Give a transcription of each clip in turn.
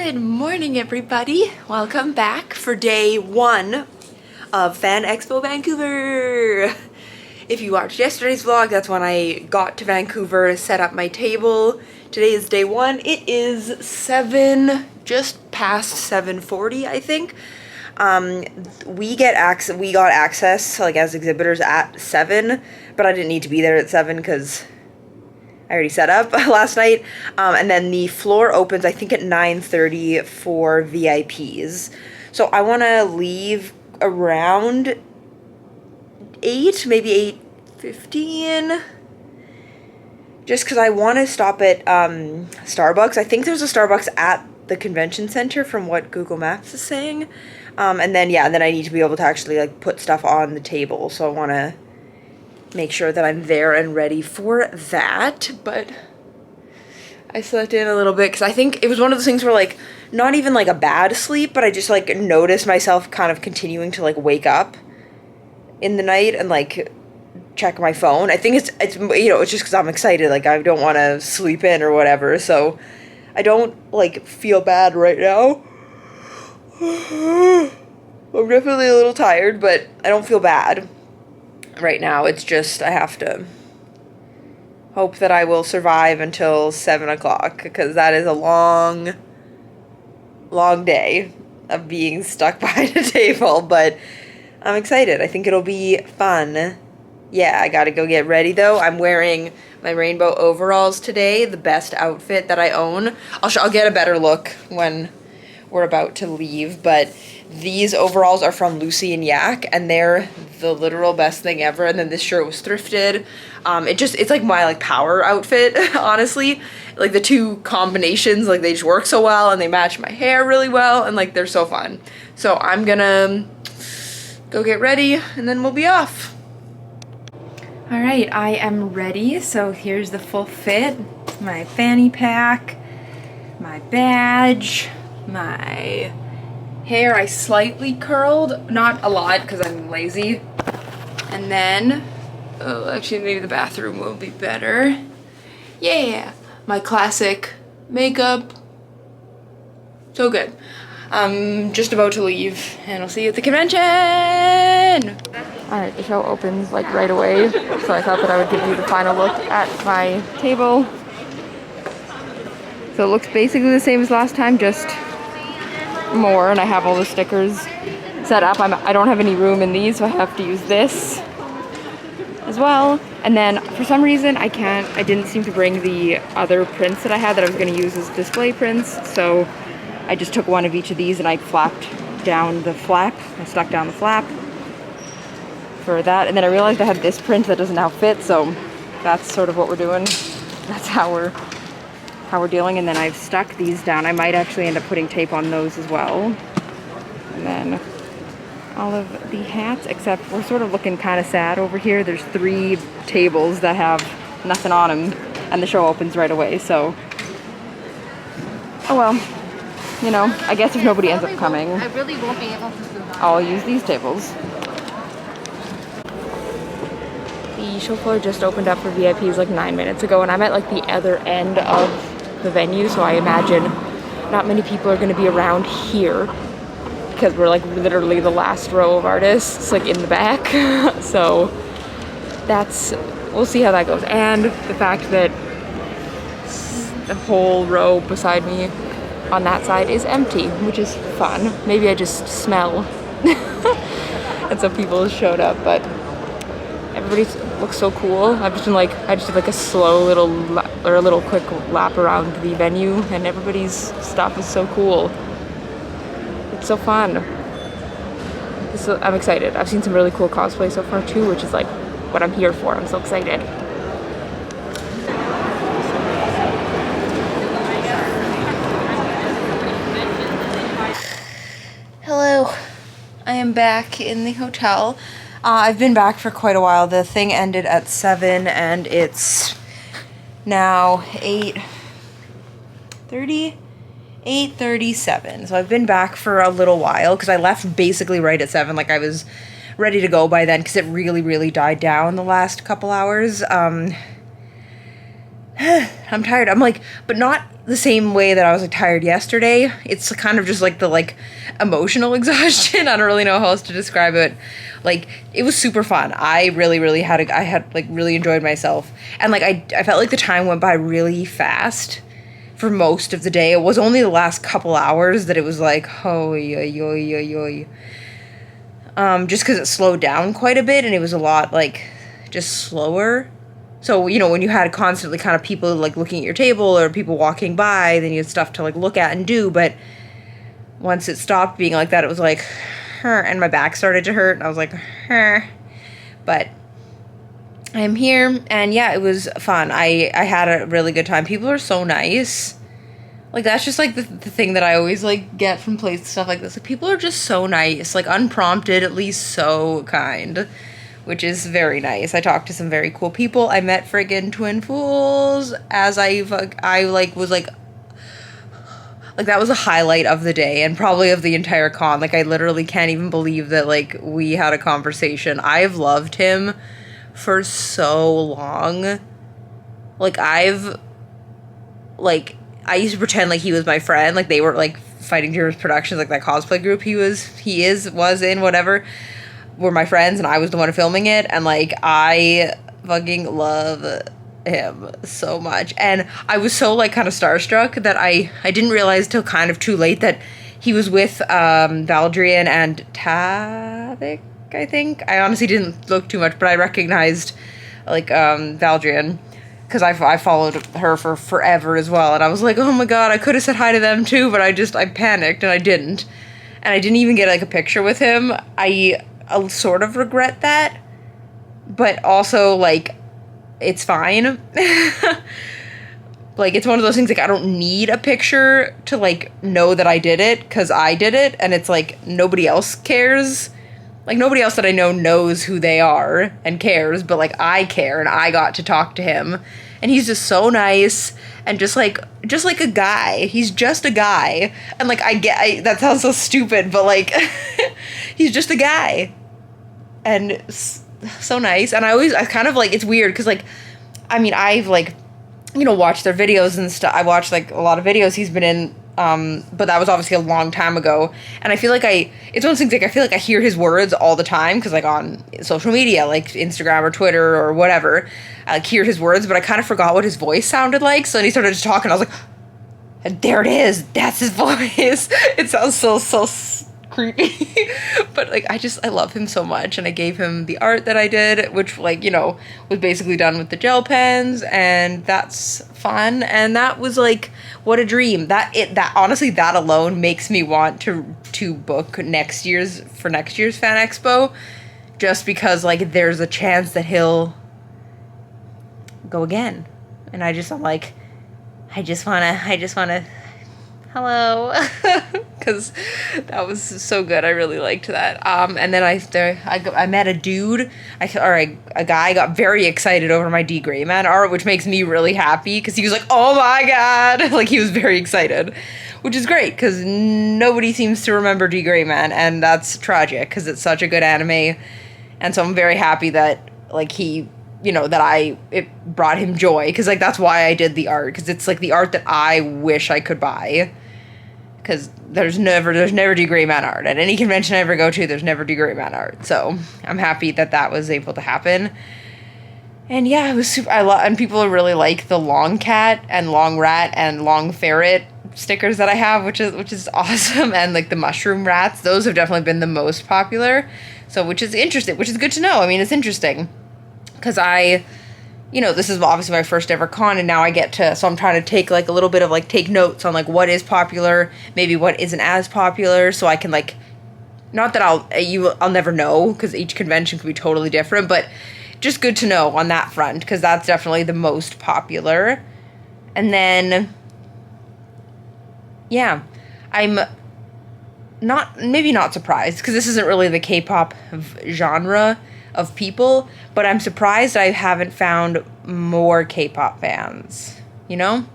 Good morning, everybody. Welcome back for day one of FANEXPO Vancouver. If you watched yesterday's vlog, that's when I got to Vancouver to set up my table. Today is day one. It is just past 7:40, I think. We got access like as exhibitors at 7, but I didn't need to be there at 7 because I already set up last night. And then the floor opens, I think, at 9:30 for VIPs. So I want to leave around 8, maybe 8:15. Just because I want to stop at Starbucks. I think there's a Starbucks at the convention center from what Google Maps is saying. And then I need to be able to actually like put stuff on the table. So I want to make sure that I'm there and ready for that. But I slept in a little bit because I think it was one of those things where like not even like a bad sleep, but I just like noticed myself kind of continuing to like wake up in the night and like check my phone. I think it's it's just because I'm excited, like I don't want to sleep in or whatever, so I don't like feel bad right now. I'm definitely a little tired, but I don't feel bad right now. It's just I have to hope that I will survive until 7 o'clock, because that is a long day of being stuck behind a table, but I'm excited. I think it'll be fun. Yeah, I gotta go get ready though. I'm wearing my rainbow overalls today, the best outfit that I own. I'll get a better look when we're about to leave, but these overalls are from Lucy and Yak, and they're the literal best thing ever. And then this shirt was thrifted. It's like my like power outfit, honestly. Like the two combinations, like they just work so well and they match my hair really well, and like they're so fun. So I'm gonna go get ready and then we'll be off. All right, I am ready. So here's the full fit. My fanny pack, my badge, my hair I slightly curled, not a lot because I'm lazy. And then, actually maybe the bathroom will be better. Yeah, my classic makeup. So good. I'm just about to leave and I'll see you at the convention. Alright, the show opens like right away, so I thought that I would give you the final look at my table. So it looks basically the same as last time, just more, and I have all the stickers set up. I don't have any room in these, so I have to use this as well. And then for some reason I didn't seem to bring the other prints that I had that I was going to use as display prints, so I just took one of each of these and I flapped down the flap. I stuck down the flap for that, and then I realized I had this print that doesn't now fit, so that's sort of what we're doing. That's how we're dealing. And then I've stuck these down. I might actually end up putting tape on those as well. And then all of the hats, except we're sort of looking kind of sad over here. There's 3 tables that have nothing on them, and the show opens right away, so oh well. You know, I guess if nobody ends up coming, I really won't be able to do that. I'll use these tables. The show floor just opened up for VIPs like 9 minutes ago, and I'm at like the other end of the venue, so I imagine not many people are going to be around here because we're like literally the last row of artists like in the back. So we'll see how that goes. And the fact that the whole row beside me on that side is empty, which is fun. Maybe I just smell and some people showed up, but everybody looks so cool. I just did like a slow little quick lap around the venue, and everybody's stuff is so cool. It's so fun. I'm excited. I've seen some really cool cosplay so far too, which is like what I'm here for. I'm so excited. Hello, I am back in the hotel. I've been back for quite a while. The thing ended at 7 and it's now 8:37. So I've been back for a little while because I left basically right at 7. Like I was ready to go by then because it really, really died down the last couple hours. I'm tired. I'm like, but not the same way that I was like tired yesterday. It's kind of just like the like emotional exhaustion. I don't really know how else to describe it. Like, it was super fun. I really, really I had like really enjoyed myself. And like, I felt like the time went by really fast for most of the day. It was only the last couple hours that it was like, oh, just because it slowed down quite a bit and it was a lot like just slower. So, you know, when you had constantly kind of people like looking at your table or people walking by, then you had stuff to like look at and do. But once it stopped being like that, it was like, and my back started to hurt and I was like, but I'm here. And yeah, it was fun. I had a really good time. People are so nice. Like, that's just like the thing that I always like get from places, stuff like this. Like, people are just so nice, like unprompted, at least so kind, which is very nice. I talked to some very cool people. I met friggin' Twin Fools as I like was like that was a highlight of the day and probably of the entire con. Like, I literally can't even believe that like we had a conversation. I've loved him for so long. Like, I used to pretend like he was my friend. Like, they were like Fighting Dreamers Productions, like that cosplay group he was in, whatever, were my friends, and I was the one filming it, and like I fucking love him so much. And I was so like kind of starstruck that I didn't realize till kind of too late that he was with Valdrian and Tavik, I think. I honestly didn't look too much, but I recognized like Valdrian because I followed her for forever as well, and I was like, oh my god, I could have said hi to them too, but I panicked and I didn't. And I didn't even get like a picture with him. I sort of regret that, but also like it's fine. Like, it's one of those things, like, I don't need a picture to like know that I did it, because I did it, and it's like nobody else cares. Like, nobody else that I know knows who they are and cares, but like I care, and I got to talk to him, and he's just so nice and just like a guy. He's just a guy, and like that sounds so stupid, but like he's just a guy. And so nice. And I kind of like, it's weird because like, I mean, I've like, you know, watched their videos and stuff. I watched like a lot of videos he's been in, but that was obviously a long time ago. And I feel like it's one of those things, like, I feel like I hear his words all the time because like on social media, like Instagram or Twitter or whatever, I like hear his words, but I kind of forgot what his voice sounded like. So then he started to talk and I was like, there it is, that's his voice. It sounds so creepy. But like, I love him so much, and I gave him the art that I did, which like, you know, was basically done with the gel pens, and that's fun. And that was like, what a dream. That honestly, that alone makes me want to book next year's FANEXPO, just because like there's a chance that he'll go again. And I just wanna hello, because that was so good. I really liked that. And then I met a dude, a guy got very excited over my D. Gray Man art, which makes me really happy because he was like, oh my god, like he was very excited, which is great because nobody seems to remember D. Gray Man, and that's tragic because it's such a good anime. And so I'm very happy that like he, you know, that it brought him joy, because like that's why I did the art, because it's like the art that I wish I could buy, because there's never D. Gray Man art at any convention I ever go to. There's never D. Gray Man art, so I'm happy that was able to happen. And yeah, it was super. And people really like the long cat and long rat and long ferret stickers that I have, which is awesome. And like the mushroom rats, those have definitely been the most popular, so which is interesting, which is good to know. I mean, it's interesting because you know, this is obviously my first ever con, and now I get to, so I'm trying to take like a little bit of like take notes on like what is popular, maybe what isn't as popular, so I can like, not that I'll never know because each convention could be totally different, but just good to know on that front, because that's definitely the most popular. And then yeah, I'm maybe not surprised, because this isn't really the K-pop genre of people, but I'm surprised I haven't found more K-pop fans, you know?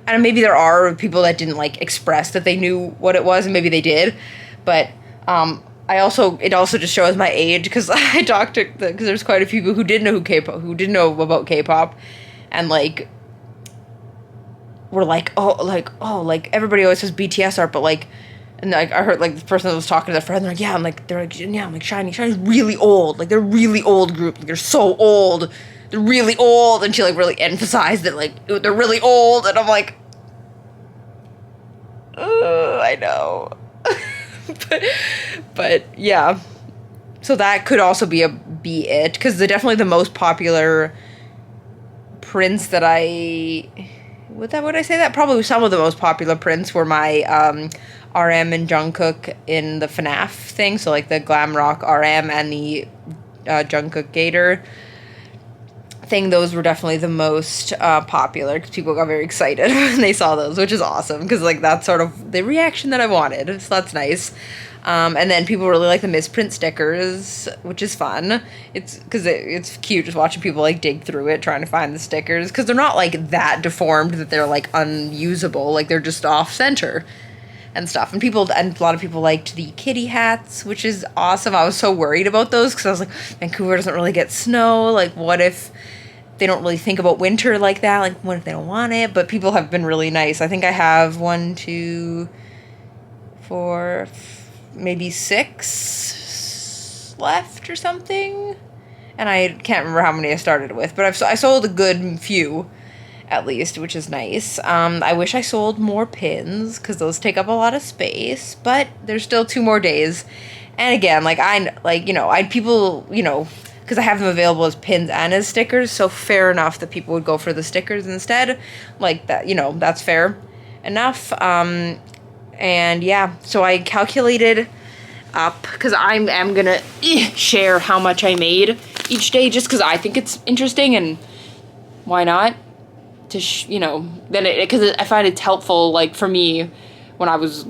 And maybe there are people that didn't like express that they knew what it was, and maybe they did, but it also just shows my age, because I talked to, because there's quite a few people who didn't know who didn't know about K-pop, and like we're like, everybody always says BTS art, but like, and like I heard like the person that was talking to their friend, they're like, I'm like Shiny's really old, like they're a really old group, like they're so old, they're really old, and she like really emphasized that like they're really old, and I'm like, I know. but yeah, so that could also be it, because they're definitely the most popular prints that would I say that? Probably some of the most popular prints were my RM and Jungkook in the FNAF thing, so like the Glam Rock RM and the Jungkook Gator thing. Those were definitely the most popular, because people got very excited when they saw those, which is awesome, because like that's sort of the reaction that I wanted, so that's nice. And then people really like the misprint stickers, which is fun. It's because it's cute just watching people like dig through it trying to find the stickers, because they're not like that deformed that they're like unusable, like they're just off center and stuff. And a lot of people liked the kitty hats, which is awesome. I was so worried about those, because I was like, Vancouver doesn't really get snow, like what if they don't really think about winter like that, like what if they don't want it? But people have been really nice. I think I have 1, 2, 4, maybe 6 left or something, and I can't remember how many I started with, but I sold a good few at least, which is nice. I wish I sold more pins, because those take up a lot of space, but there's still 2 more days. And again, people, because I have them available as pins and as stickers, so fair enough that people would go for the stickers instead, like that, that's fair enough. And yeah, so I calculated up, because I am gonna share how much I made each day, just because I think it's interesting, and why not? Because I find it's helpful, like for me, when I was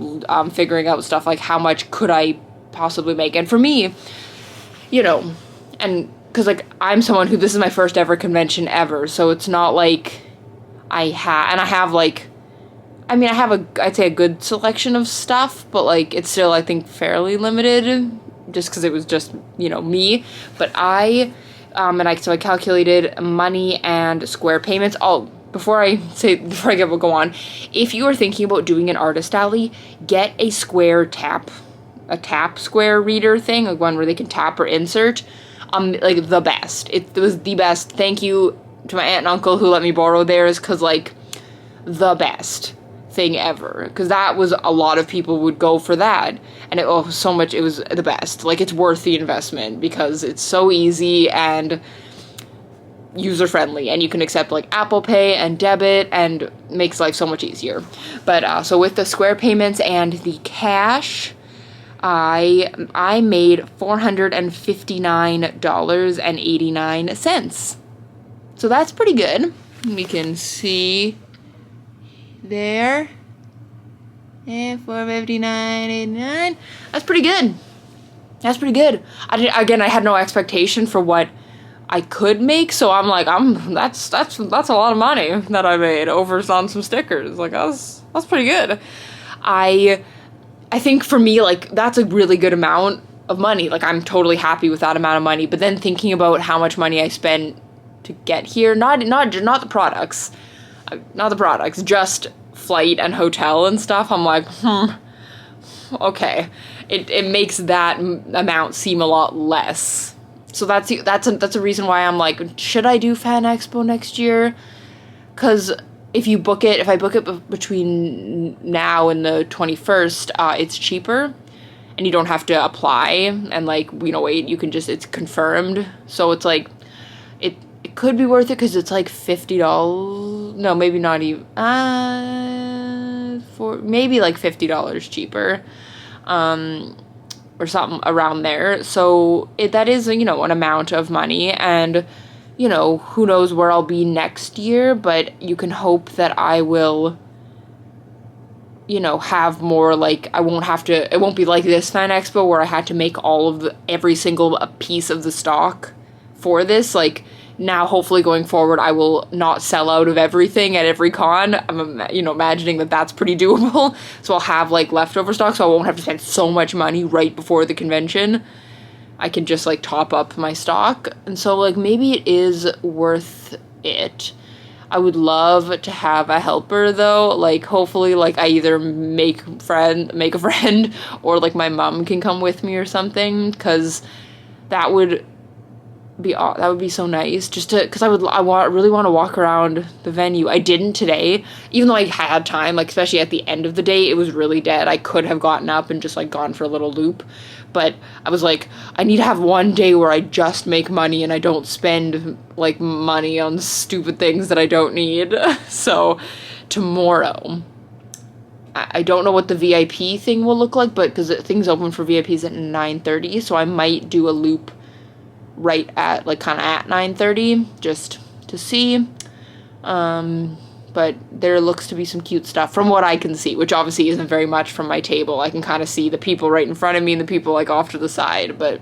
figuring out stuff, like how much could I possibly make, and for me, and because like I'm someone who, this is my first ever convention ever, so it's not like I have I'd say a good selection of stuff, but like it's still, I think, fairly limited, just because it was just, me. But I calculated money and square payments. Before I go on, if you are thinking about doing an artist alley, get a tap square reader thing, like one where they can tap or insert. Like the best. It was the best. Thank you to my aunt and uncle who let me borrow theirs, because like the best thing ever, because that was, a lot of people would go for that, and it was the best. Like, it's worth the investment, because it's so easy and user friendly, and you can accept like Apple Pay and debit, and makes life so much easier. But so with the square payments and the cash, I made $459.89. So that's pretty good. We can see there, and $459.89. That's pretty good. I had no expectation for what I could make, so I'm like, that's a lot of money that I made over on some stickers. Like, that's pretty good. I think for me, like, that's a really good amount of money. Like, I'm totally happy with that amount of money. But then thinking about how much money I spent to get here, not the products, just flight and hotel and stuff, I'm like, okay, it makes that amount seem a lot less. So that's a reason why I'm like, should I do FANEXPO next year? Because if I book it between now and the 21st, it's cheaper, and you don't have to apply and like, wait, you can just, it's confirmed. So it's like, it could be worth it, because it's like $50, no, maybe not even, maybe like $50 cheaper, or something around there. So that is, an amount of money, and, who knows where I'll be next year, but you can hope that I will, have more, like, it won't be like this FANEXPO where I had to make every single piece of the stock for this. Like, now, hopefully going forward, I will not sell out of everything at every con. I'm, imagining that that's pretty doable. So I'll have, like, leftover stock, so I won't have to spend so much money right before the convention. I can just, like, top up my stock. And so, like, maybe it is worth it. I would love to have a helper though. Like hopefully like I either make a friend or like my mom can come with me or something, because that would be so nice, just to, because really want to walk around the venue. I didn't today, even though I had time, like especially at the end of the day, it was really dead. I could have gotten up and just like gone for a little loop, but I was like, I need to have one day where I just make money and I don't spend like money on stupid things that I don't need. So tomorrow, I don't know what the VIP thing will look like, but because things open for VIPs at 9:30, so I might do a loop right at like kind of at 9:30 just to see. But there looks to be some cute stuff from what I can see, which obviously isn't very much from my table. I can kind of see the people right in front of me and the people like off to the side, but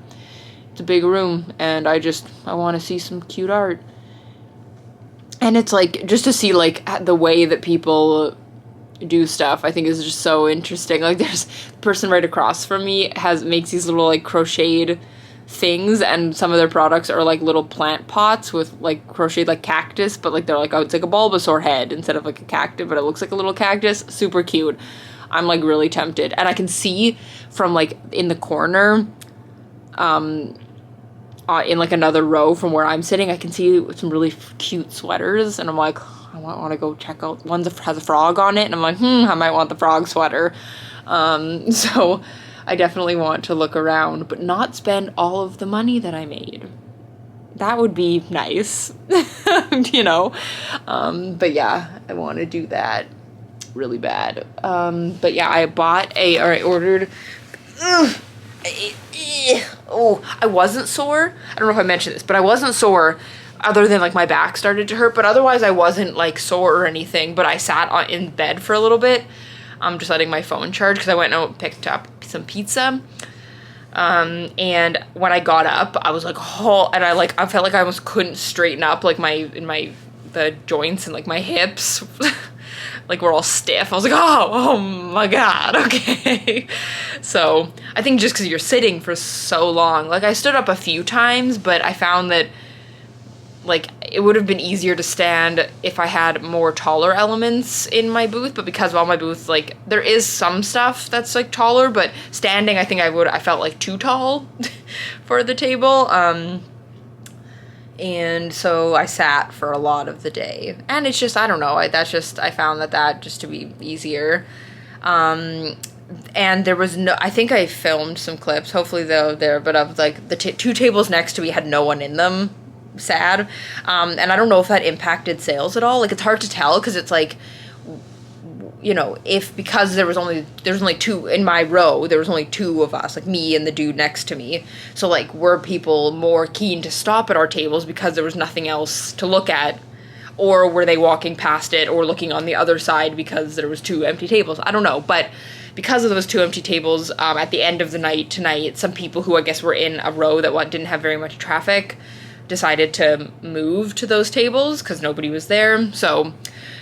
it's a big room and I want to see some cute art. And it's like, just to see like the way that people do stuff, I think is just so interesting. Like there's the person right across from me makes these little like crocheted things, and some of their products are like little plant pots with like crocheted like cactus, but like they're like, oh, it's like a Bulbasaur head instead of like a cactus, but it looks like a little cactus. Super cute. I'm like really tempted, and I can see from like in the corner in like another row from where I'm sitting, I can see some really cute sweaters, and I'm like, I want to go check out. One has a frog on it, and I'm like, I might want the frog sweater. So I definitely want to look around, but not spend all of the money that I made. That would be nice, you know? But yeah, I want to do that really bad. But yeah, I ordered, I wasn't sore. I don't know if I mentioned this, but I wasn't sore other than like my back started to hurt, but otherwise I wasn't like sore or anything, but I sat in bed for a little bit. Just letting my phone charge because I went and picked up some pizza. And when I got up, I was like, and I felt like I almost couldn't straighten up like the joints and like my hips, like were all stiff. I was like, oh my God. Okay. So I think just because you're sitting for so long, like I stood up a few times, but I found that like it would have been easier to stand if I had more taller elements in my booth, but because of all my booths, like there is some stuff that's like taller, but standing I think I felt like too tall for the table. And so I sat for a lot of the day, and it's just, I don't know, I found that just to be easier. And there was I think I filmed some clips, hopefully they're there, but of like the two tables next to me had no one in them. Sad. And I don't know if that impacted sales at all. Like it's hard to tell because it's like, you know, because there was only two in my row, there was only two of us, like me and the dude next to me. So like, were people more keen to stop at our tables because there was nothing else to look at, or were they walking past it or looking on the other side because there was two empty tables? I don't know, but because of those two empty tables, at the end of the night tonight, some people who I guess were in a row that didn't have very much traffic decided to move to those tables because nobody was there. So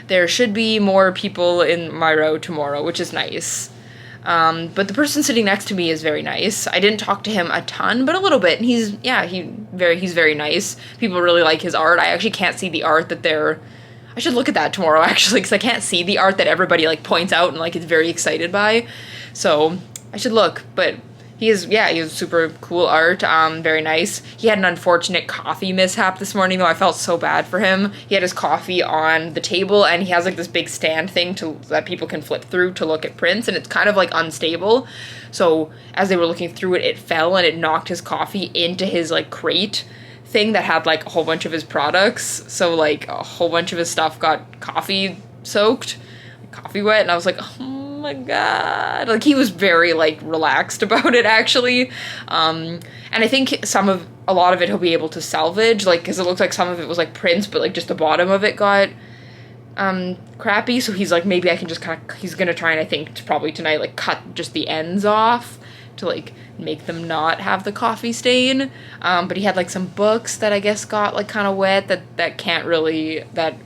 there should be more people in my row tomorrow, which is nice. But the person sitting next to me is very nice. I didn't talk to him a ton, but a little bit. And he's very nice. People really like his art. I actually can't see the art that I should look at that tomorrow actually, because I can't see the art that everybody like points out and like is very excited by. So I should look, but he has super cool art, very nice. He had an unfortunate coffee mishap this morning, though. I felt so bad for him. He had his coffee on the table, and he has, like, this big stand thing that people can flip through to look at prints, and it's kind of, like, unstable. So as they were looking through it, it fell, and it knocked his coffee into his, like, crate thing that had, like, a whole bunch of his products. So, like, a whole bunch of his stuff got coffee soaked, coffee wet, and I was like, oh my God. Like, he was very, like, relaxed about it, actually. And I think a lot of it he'll be able to salvage, like, because it looks like some of it was, like, prints, but, like, just the bottom of it got crappy. So he's like, maybe I can just he's gonna try, and I think probably tonight, like, cut just the ends off to, like, make them not have the coffee stain. But he had, like, some books that I guess got, like, kind of wet that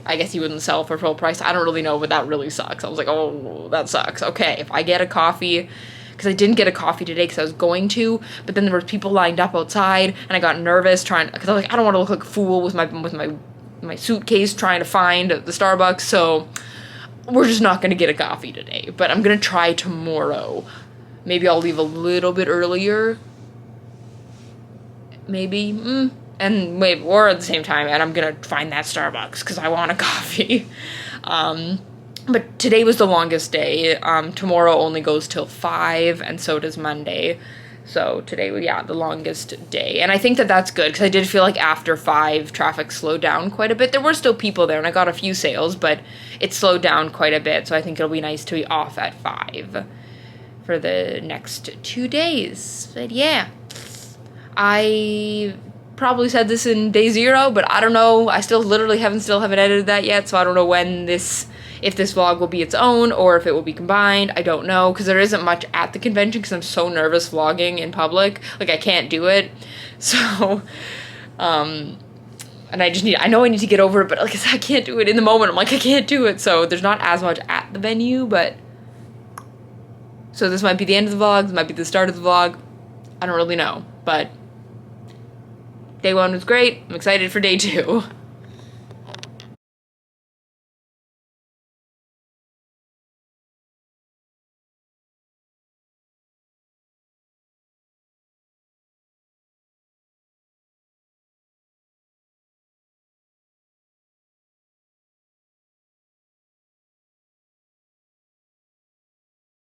I guess he wouldn't sell for full price. I don't really know, but that really sucks. I was like, oh, that sucks. Okay, if I get a coffee, because I didn't get a coffee today because I was going to, but then there were people lined up outside, and I got nervous because I was like, I don't want to look like a fool with my my suitcase trying to find the Starbucks, so we're just not gonna get a coffee today. But I'm gonna try tomorrow. Maybe I'll leave a little bit earlier. Maybe, and wait, or at the same time, and I'm gonna find that Starbucks because I want a coffee. But today was the longest day. Tomorrow only goes till 5, and so does Monday. So today, yeah, the longest day. And I think that that's good, because I did feel like after 5, traffic slowed down quite a bit. There were still people there, and I got a few sales, but it slowed down quite a bit. So I think it'll be nice to be off at 5 for the next 2 days. But yeah, I probably said this in day 0, but I don't know. I still haven't edited that yet, so I don't know when if this vlog will be its own or if it will be combined. I don't know, because there isn't much at the convention because I'm so nervous vlogging in public. Like, I can't do it. So, and I know I need to get over it, but like I can't do it in the moment. I'm like, I can't do it. So there's not as much at the venue, but so this might be the end of the vlog. This might be the start of the vlog. I don't really know, but day 1 was great. I'm excited for day 2.